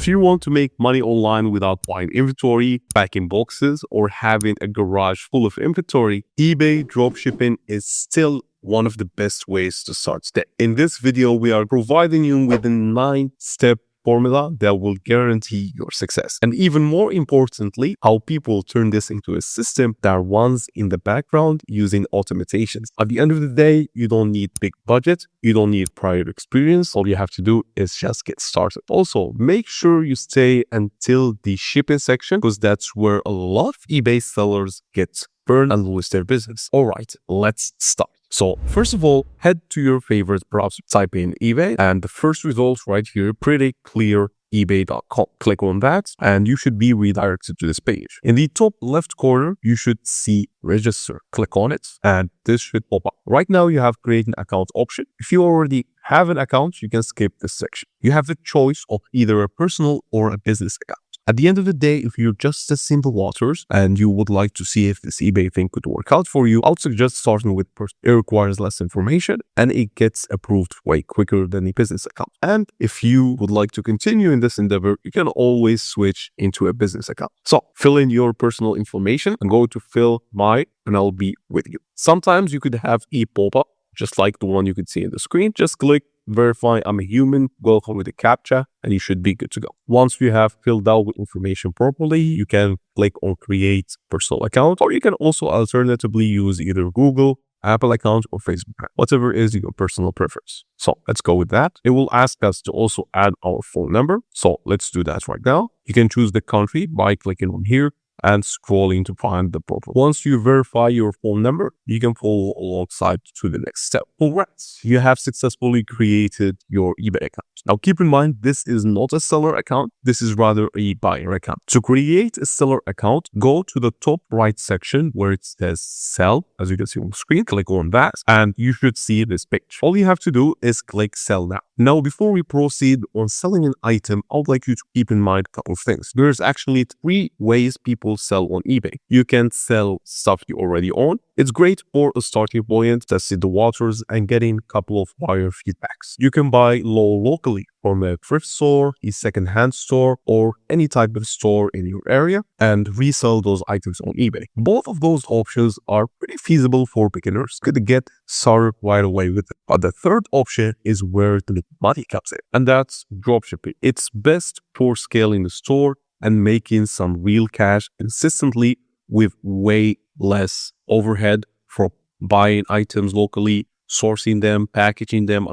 If you want to make money online without buying inventory, packing boxes, or having a garage full of inventory, eBay dropshipping is still one of the best ways to start today. In this video, we are providing you with a 9-step formula that will guarantee your success. And even more importantly, how people turn this into a system that runs in the background using automations. At the end of the day, you don't need big budget. You don't need prior experience. All you have to do is just get started. Also, make sure you stay until the shipping section because that's where a lot of eBay sellers get burned and lose their business. All right, let's start. So first of all, head to your favorite browser, type in eBay, and the first results right here, pretty clear, ebay.com. Click on that and you should be redirected to this page. In the top left corner, you should see register. Click on it and this should pop up. Right now you have create an account option. If you already have an account, you can skip this section. You have the choice of either a personal or a business account. At the end of the day, if you're just a simple waters and you would like to see if this eBay thing could work out for you, I would suggest starting with it requires less information and it gets approved way quicker than a business account. And if you would like to continue in this endeavor, you can always switch into a business account. So fill in your personal information. I'm going to fill mine and I'll be with you. Sometimes you could have a pop-up just like the one you could see in the screen. Just click verify I'm a human, go with the CAPTCHA, and you should be good to go. Once you have filled out with information properly, you can click on create personal account, or you can also alternatively use either Google, Apple account, or Facebook account, whatever is your personal preference. So let's go with that. It will ask us to also add our phone number. So let's do that right now. You can choose the country by clicking on here and scrolling to find the profile. Once you verify your phone number, you can follow alongside to the next step. Congrats, you have successfully created your eBay account. Now keep in mind, this is not a seller account. This is rather a buyer account. To create a seller account, go to the top right section where it says sell, as you can see on the screen. Click on that and you should see this page. All you have to do is click sell now. Now, before we proceed on selling an item, I would like you to keep in mind a couple of things. There's actually 3 ways people sell on eBay. You can sell stuff you already own. It's great for a starting point, testing the waters and getting a couple of buyer feedbacks. You can buy locally from a thrift store, a second-hand store, or any type of store in your area and resell those items on eBay. Both of those options are pretty feasible for beginners. Could get started right away with it. But the third option is where the money comes in, and that's dropshipping. It's best for scaling the store and making some real cash consistently with way less overhead for buying items locally, sourcing them, packaging them.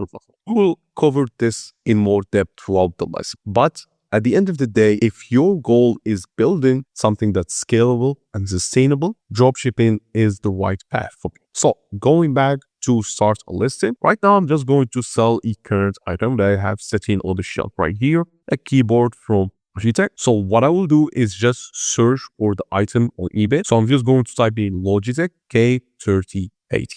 We will cover this in more depth throughout the lesson. But at the end of the day, if your goal is building something that's scalable and sustainable, dropshipping is the right path for you. So going back to start a listing, right now I'm just going to sell a current item that I have sitting on the shelf right here, a keyboard from Logitech. So what I will do is just search for the item on eBay. So I'm just going to type in Logitech K3080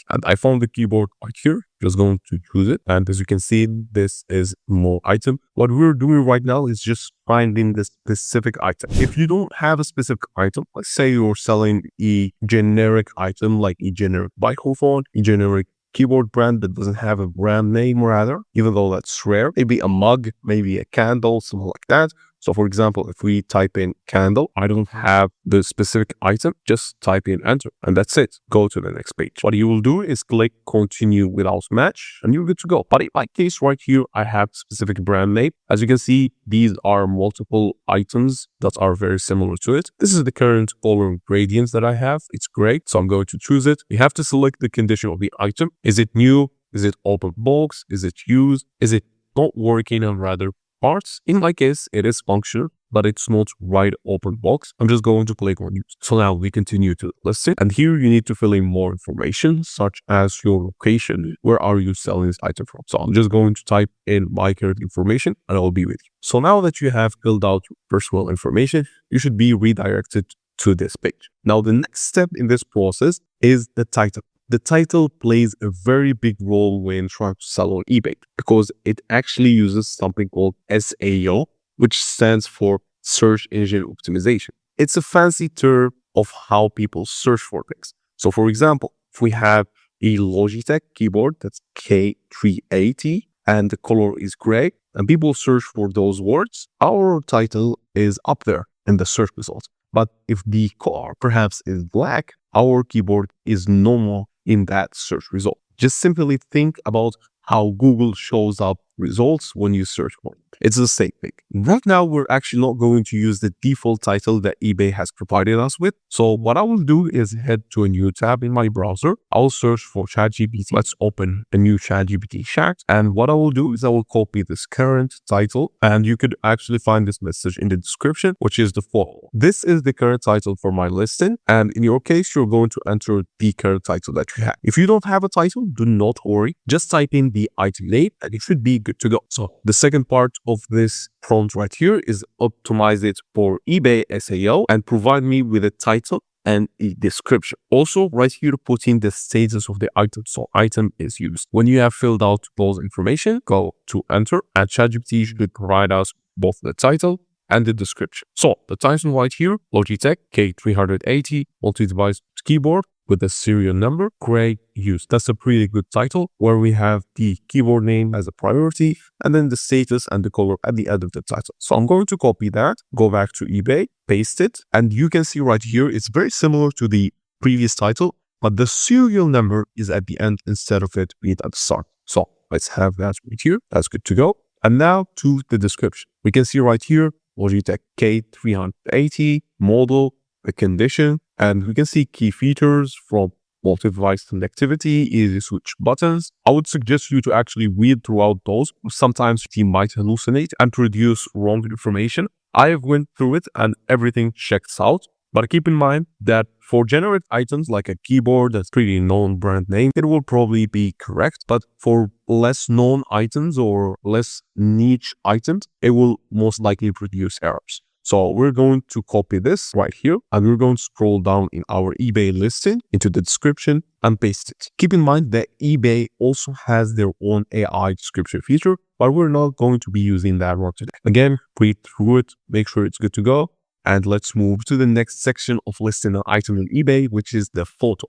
and I found the keyboard right here. Just going to choose it. And as you can see, this is more item. What we're doing right now is just finding the specific item. If you don't have a specific item, let's say you're selling a generic item like a generic microphone, a generic keyboard brand that doesn't have a brand name rather, even though that's rare, maybe a mug, maybe a candle, something like that. So for example, if we type in candle, I don't have the specific item, just type in enter and that's it. Go to the next page. What you will do is click continue without match and you're good to go. But in my case right here, I have specific brand name. As you can see, these are multiple items that are very similar to it. This is the current color gradients that I have. It's great. So I'm going to choose it. You have to select the condition of the item. Is it new? Is it open box? Is it used? Is it not working and rather parts? In my case, it is functional, but it's not right open box. I'm just going to click on use. So now we continue to list it. And here you need to fill in more information, such as your location. Where are you selling this item from? So I'm just going to type in my current information and I'll be with you. So now that you have filled out your personal information, you should be redirected to this page. Now, the next step in this process is the title. The title plays a very big role when trying to sell on eBay because it actually uses something called SEO, which stands for search engine optimization. It's a fancy term of how people search for things. So for example, if we have a Logitech keyboard that's K380 and the color is gray, and people search for those words, our title is up there in the search results. But if the car perhaps is black, our keyboard is normal in that search result. Just simply think about how Google shows up results when you search for it. It's the same thing. Right now, we're actually not going to use the default title that eBay has provided us with. So what I will do is head to a new tab in my browser. I'll search for ChatGPT. Let's open a new ChatGPT chat. And what I will do is I will copy this current title. And you could actually find this message in the description, which is the following. This is the current title for my listing. And in your case, you're going to enter the current title that you have. If you don't have a title, do not worry. Just type in the item name and it should be good to go. So the second part of this prompt right here is optimize it for eBay SEO and provide me with a title and a description. Also, right here, put in the status of the item. So item is used. When you have filled out those information, go to enter, and ChatGPT should provide us both the title and the description. So the title right here, Logitech K380 multi-device keyboard with the serial number, great use. That's a pretty good title where we have the keyboard name as a priority and then the status and the color at the end of the title. So I'm going to copy that, go back to eBay, paste it, and you can see right here, it's very similar to the previous title, but the serial number is at the end instead of it being at the start. So let's have that right here. That's good to go. And now to the description. We can see right here, Logitech K380 model, the condition, and we can see key features from multi-device connectivity, easy switch buttons. I would suggest you to actually read throughout those. Sometimes you might hallucinate and produce wrong information. I have went through it and everything checks out. But keep in mind that for generic items like a keyboard that's pretty known brand name, it will probably be correct. But for less known items or less niche items, it will most likely produce errors. So we're going to copy this right here and we're going to scroll down in our eBay listing into the description and paste it. Keep in mind that eBay also has their own AI description feature, but we're not going to be using that one today. Again, read through it, make sure it's good to go. And let's move to the next section of listing an item on eBay, which is the photo.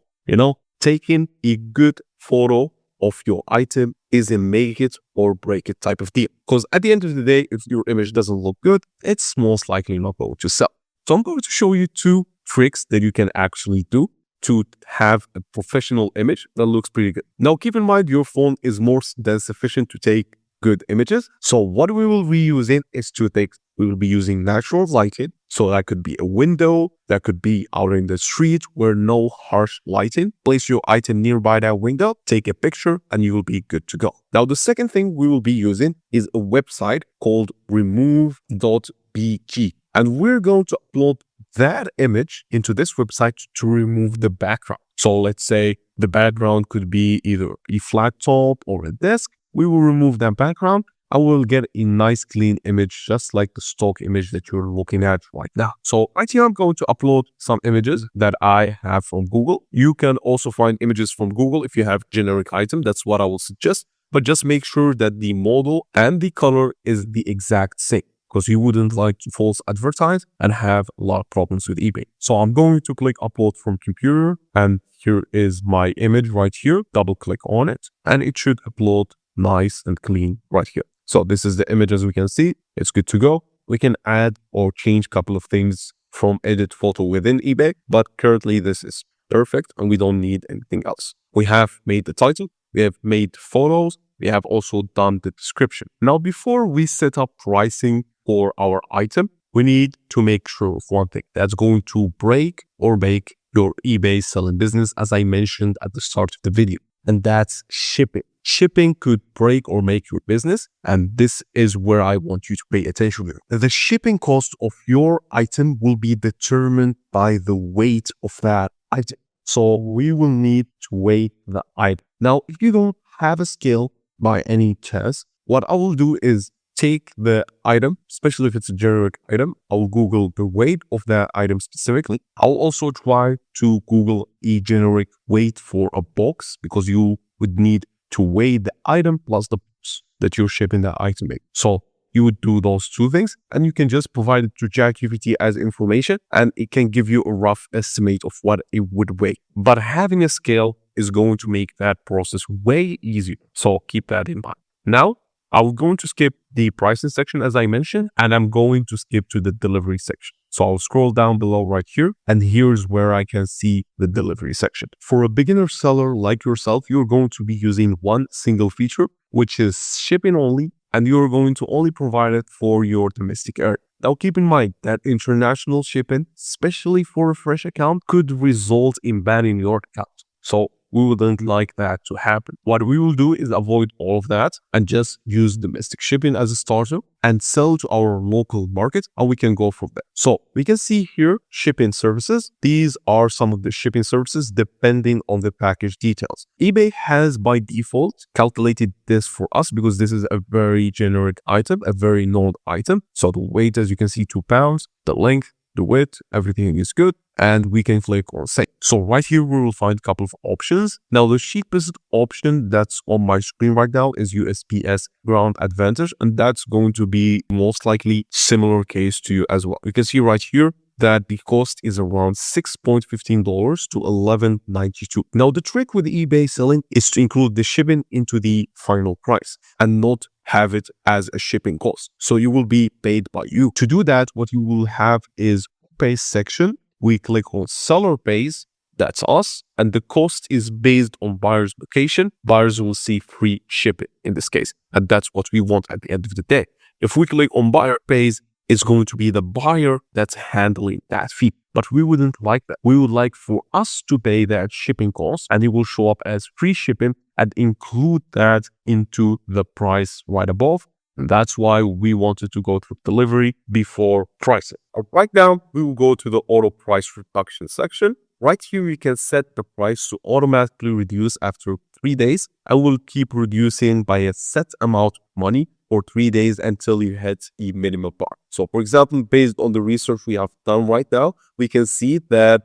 Taking a good photo of your item is a make it or break it type of deal. Because at the end of the day, if your image doesn't look good, it's most likely not going to sell. So I'm going to show you 2 tricks that you can actually do to have a professional image that looks pretty good. Now, keep in mind, your phone is more than sufficient to take good images. So what we will be using is 2 things. We will be using natural lighting. So that could be a window, that could be out in the street where no harsh lighting. Place your item nearby that window, take a picture, and you will be good to go. Now, the second thing we will be using is a website called remove.bg. And we're going to upload that image into this website to remove the background. So let's say the background could be either a flat top or a desk. We will remove that background and we'll get a nice clean image, just like the stock image that you're looking at right now. So right here, I'm going to upload some images that I have from Google. You can also find images from Google if you have generic item. That's what I will suggest. But just make sure that the model and the color is the exact same, because you wouldn't like to false advertise and have a lot of problems with eBay. So I'm going to click upload from computer, and here is my image right here. Double click on it and it should upload nice and clean right here. So this is the image. As we can see, it's good to go. We can add or change a couple of things from edit photo within eBay, but currently this is perfect and we don't need anything else. We have made the title, we have made photos, we have also done the description. Now, before we set up pricing for our item, we need to make sure of one thing that's going to break or make your eBay selling business, as I mentioned at the start of the video, and that's shipping. Shipping could break or make your business, and this is where I want you to pay attention to. The shipping cost of your item will be determined by the weight of that item. So we will need to weigh the item. Now, if you don't have a scale by any chance, what I will do is take the item, especially if it's a generic item. I'll Google the weight of that item specifically. I'll also try to Google a generic weight for a box, because you would need to weigh the item plus the box that you're shipping that item in. So you would do those 2 things, and you can just provide it to ChatGPT as information, and it can give you a rough estimate of what it would weigh. But having a scale is going to make that process way easier. So keep that in mind. Now, I'm going to skip the pricing section as I mentioned, and I'm going to skip to the delivery section. So I'll scroll down below right here, and here's where I can see the delivery section. For a beginner seller like yourself, you're going to be using one single feature, which is shipping only, and you're going to only provide it for your domestic area. Now, keep in mind that international shipping, especially for a fresh account, could result in banning your account. So we wouldn't like that to happen. What we will do is avoid all of that and just use domestic shipping as a starter and sell to our local market, and we can go from there. So we can see here shipping services. These are some of the shipping services depending on the package details. eBay has by default calculated this for us because this is a very generic item, a very known item. So the weight, as you can see, 2 pounds, the length, the width, everything is good, and we can click on save. So right here, we will find a couple of options. Now, the cheapest option that's on my screen right now is USPS Ground Advantage, and that's going to be most likely similar case to you as well. You can see right here that the cost is around $6.15 to $11.92. Now, the trick with eBay selling is to include the shipping into the final price and not have it as a shipping cost. So you will be paid by you. To do that, what you will have is pay section. We click on seller pays. That's us. And the cost is based on buyer's location. Buyers will see free shipping in this case. And that's what we want at the end of the day. If we click on buyer pays, it's going to be the buyer that's handling that fee. But we wouldn't like that. We would like for us to pay that shipping cost, and it will show up as free shipping and include that into the price right above. And that's why we wanted to go through delivery before pricing. Right now, we will go to the auto price reduction section. Right here, you can set the price to automatically reduce after 3 days, and will keep reducing by a set amount of money for 3 days until you hit a minimum bar. So for example, based on the research we have done right now, we can see that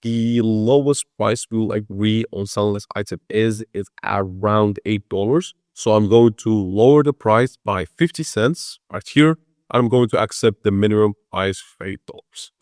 the lowest price we will agree on selling this item is around $8. So I'm going to lower the price by 50 cents right here. I'm going to accept the minimum price of $8.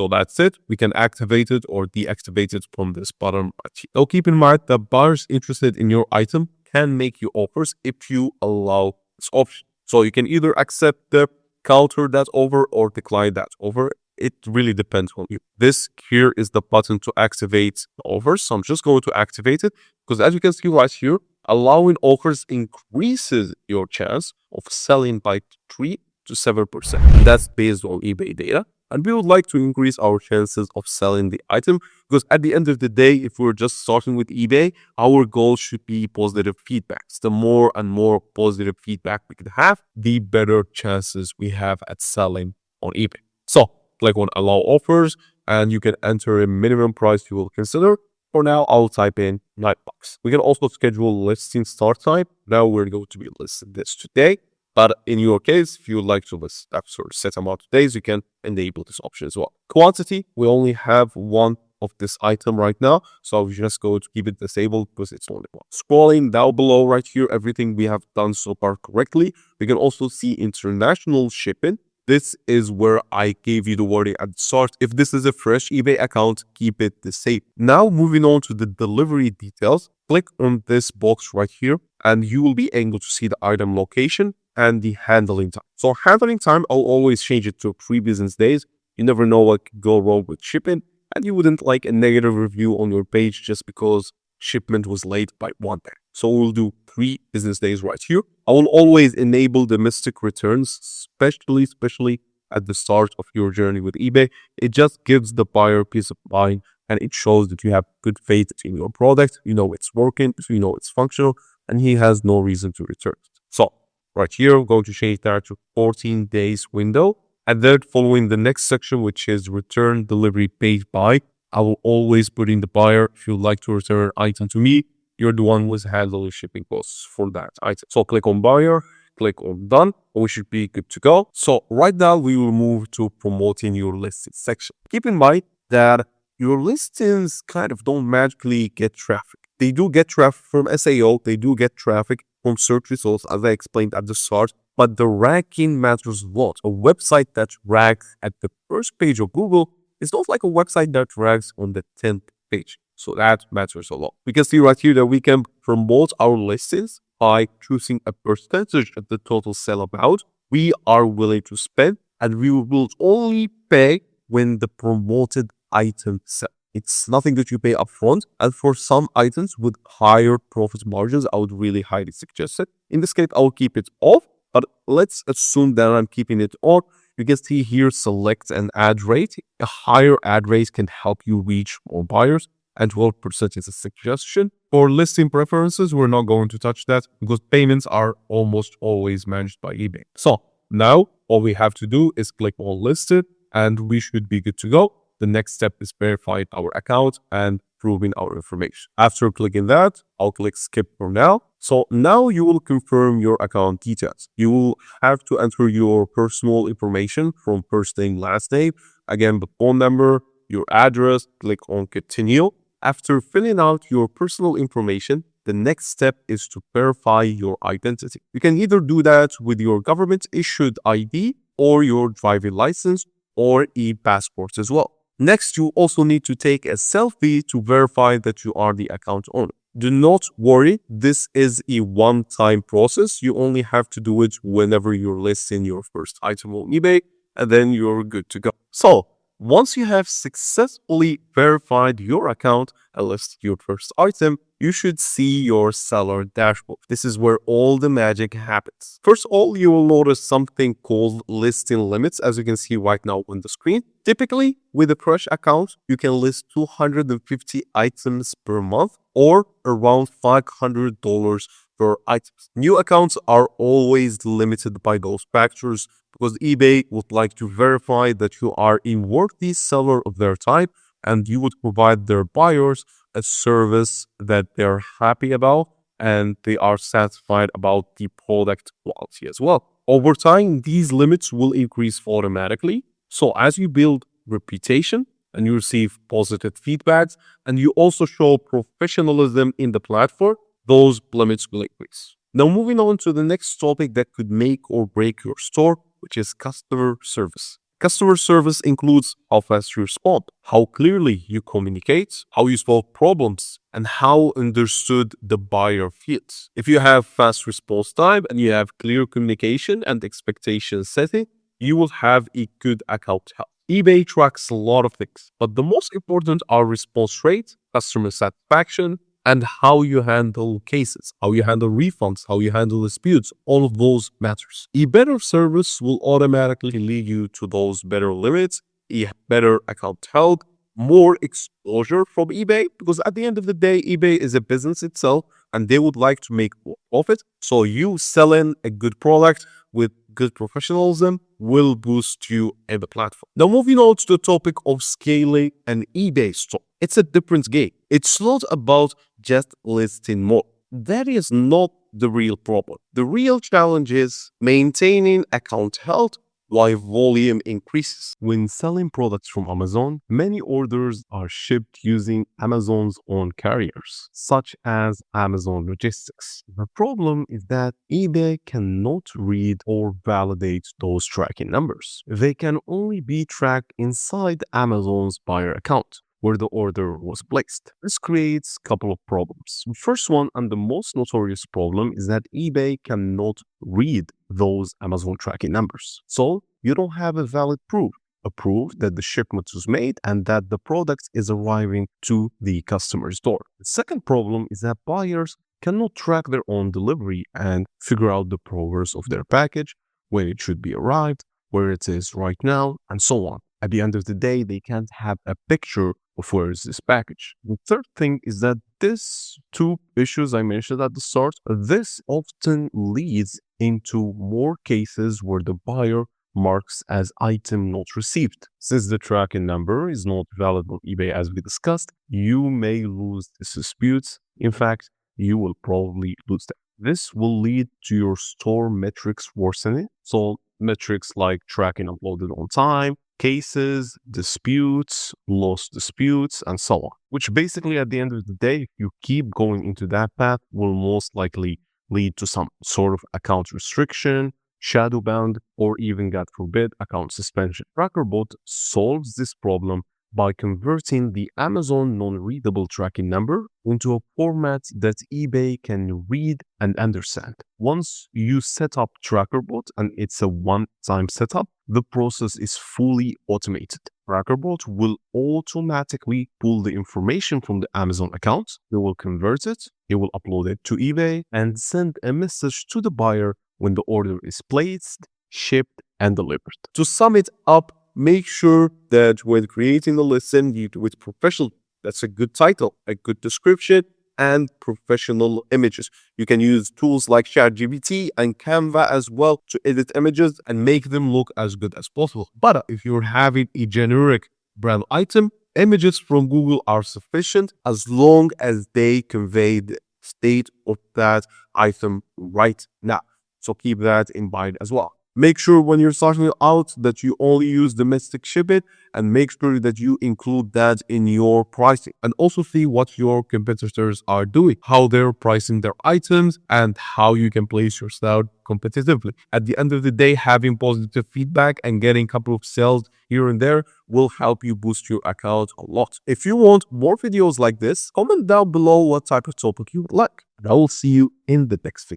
So that's it. We can activate it or deactivate it from this button right here. Now keep in mind that buyers interested in your item can make you offers if you allow this option. So you can either accept the counter that offer or decline that offer. It really depends on you. This here is the button to activate the offers. So I'm just going to activate it because as you can see right here, allowing offers increases your chance of selling by 3 to 7%. And that's based on eBay data. And we would like to increase our chances of selling the item because at the end of the day, if we're just starting with eBay, our goal should be positive feedbacks. The more and more positive feedback we can have, the better chances we have at selling on eBay. So click on allow offers and you can enter a minimum price you will consider. For now, I'll type in $9. We can also schedule listing start time. Now we're going to be listing this today. But in your case, if you would like to list after a set amount of days, you can enable this option as well. Quantity, we only have one of this item right now. So we just go to keep it disabled because it's only one. Scrolling down below right here, everything we have done so far correctly. We can also see international shipping. This is where I gave you the warning at the start. If this is a fresh eBay account, keep it disabled. Now moving on to the delivery details, click on this box right here and you will be able to see the item location and the handling time. So handling time, I'll always change it to 3 business days. You never know what could go wrong with shipping, and you wouldn't like a negative review on your page just because shipment was late by 1 day. So we'll do 3 business days right here. I will always enable domestic returns, especially at the start of your journey with eBay. It just gives the buyer peace of mind and it shows that you have good faith in your product. You know it's working, you know it's functional, and he has no reason to return it. So right here, I'm going to change that to 14 days window. And then following the next section, which is return delivery paid by, I will always put in the buyer. If you'd like to return an item to me, you're the one who's handling shipping costs for that item. So click on buyer, click on done, and we should be good to go. So right now we will move to promoting your listing section. Keep in mind that your listings kind of don't magically get traffic. They do get traffic from SEO. They do get traffic from search results, as I explained at the start. But the ranking matters a lot. A website that ranks at the first page of Google is not like a website that ranks on the 10th page. So that matters a lot. We can see right here that we can promote our listings by choosing a percentage of the total sale amount we are willing to spend, and we will only pay when the promoted item sells. It's nothing that you pay upfront. And for some items with higher profit margins, I would really highly suggest it. In this case, I'll keep it off, but let's assume that I'm keeping it on. You can see here, select an ad rate. A higher ad rate can help you reach more buyers, and 12% is a suggestion. For listing preferences, we're not going to touch that because payments are almost always managed by eBay. So now all we have to do is click on listed and we should be good to go. The next step is verifying our account and proving our information. After clicking that, I'll click skip for now. So now you will confirm your account details. You will have to enter your personal information from first name, last name. Again, the phone number, your address, click on continue. After filling out your personal information, the next step is to verify your identity. You can either do that with your government issued ID or your driving license or e-passport as well. Next, you also need to take a selfie to verify that you are the account owner. Do not worry, this is a one-time process. You only have to do it whenever you're listing your first item on eBay, and then you're good to go. So, once you have successfully verified your account and listed your first item, you should see your seller dashboard. This is where all the magic happens. First of all, you will notice something called listing limits, as you can see right now on the screen. Typically, with a fresh account, you can list 250 items per month or around $500 per item. New accounts are always limited by those factors because eBay would like to verify that you are a worthy seller of their type and you would provide their buyers a service that they're happy about and they are satisfied about the product quality as well. Over time, these limits will increase automatically. So as you build reputation and you receive positive feedbacks and you also show professionalism in the platform, those limits will increase. Now, moving on to the next topic that could make or break your store, which is customer service. Customer service includes how fast you respond, how clearly you communicate, how you solve problems, and how understood the buyer feels. If you have fast response time and you have clear communication and expectation setting, you will have a good account health. eBay tracks a lot of things, but the most important are response rate, customer satisfaction, and how you handle cases, how you handle refunds, how you handle disputes. All of those matters. A better service will automatically lead you to those better limits, a better account health, more exposure from eBay, because at the end of the day, eBay is a business itself and they would like to make more profit. So you selling a good product with good professionalism will boost you in the platform. Now, moving on to the topic of scaling an eBay store. It's a different game. It's not about just listing more. That is not the real problem. The real challenge is maintaining account health while volume increases. When selling products from Amazon, many orders are shipped using Amazon's own carriers, such as Amazon Logistics. The problem is that eBay cannot read or validate those tracking numbers. They can only be tracked inside Amazon's buyer account, where the order was placed. This creates a couple of problems. The first one and the most notorious problem is that eBay cannot read those Amazon tracking numbers. So you don't have a valid proof, a proof that the shipment was made and that the product is arriving to the customer's door. The second problem is that buyers cannot track their own delivery and figure out the progress of their package, when it should be arrived, where it is right now, and so on. At the end of the day, they can't have a picture of where is this package. The third thing is that these two issues I mentioned at the start, this often leads into more cases where the buyer marks as item not received. Since the tracking number is not valid on eBay as we discussed, you may lose this dispute. In fact, you will probably lose them. This will lead to your store metrics worsening. So metrics like tracking uploaded on time, cases, disputes, lost disputes, and so on. Which basically at the end of the day, if you keep going into that path, will most likely lead to some sort of account restriction, shadow banned, or even, God forbid, account suspension. Trackerbot solves this problem by converting the Amazon non-readable tracking number into a format that eBay can read and understand. Once you set up Trackerbot, and it's a one-time setup, the process is fully automated. Trackerbot will automatically pull the information from the Amazon account. It will convert it, it will upload it to eBay, and send a message to the buyer when the order is placed, shipped, and delivered. To sum it up, make sure that when creating the listing, you do it professional. That's a good title, a good description, and professional images. You can use tools like ChatGPT and Canva as well to edit images and make them look as good as possible. But if you're having a generic brand item, images from Google are sufficient as long as they convey the state of that item right now. So keep that in mind as well. Make sure when you're starting out that you only use domestic shipping, and make sure that you include that in your pricing. And also see what your competitors are doing, how they're pricing their items, and how you can place yourself competitively. At the end of the day, having positive feedback and getting a couple of sales here and there will help you boost your account a lot. If you want more videos like this, comment down below what type of topic you would like. And I will see you in the next video.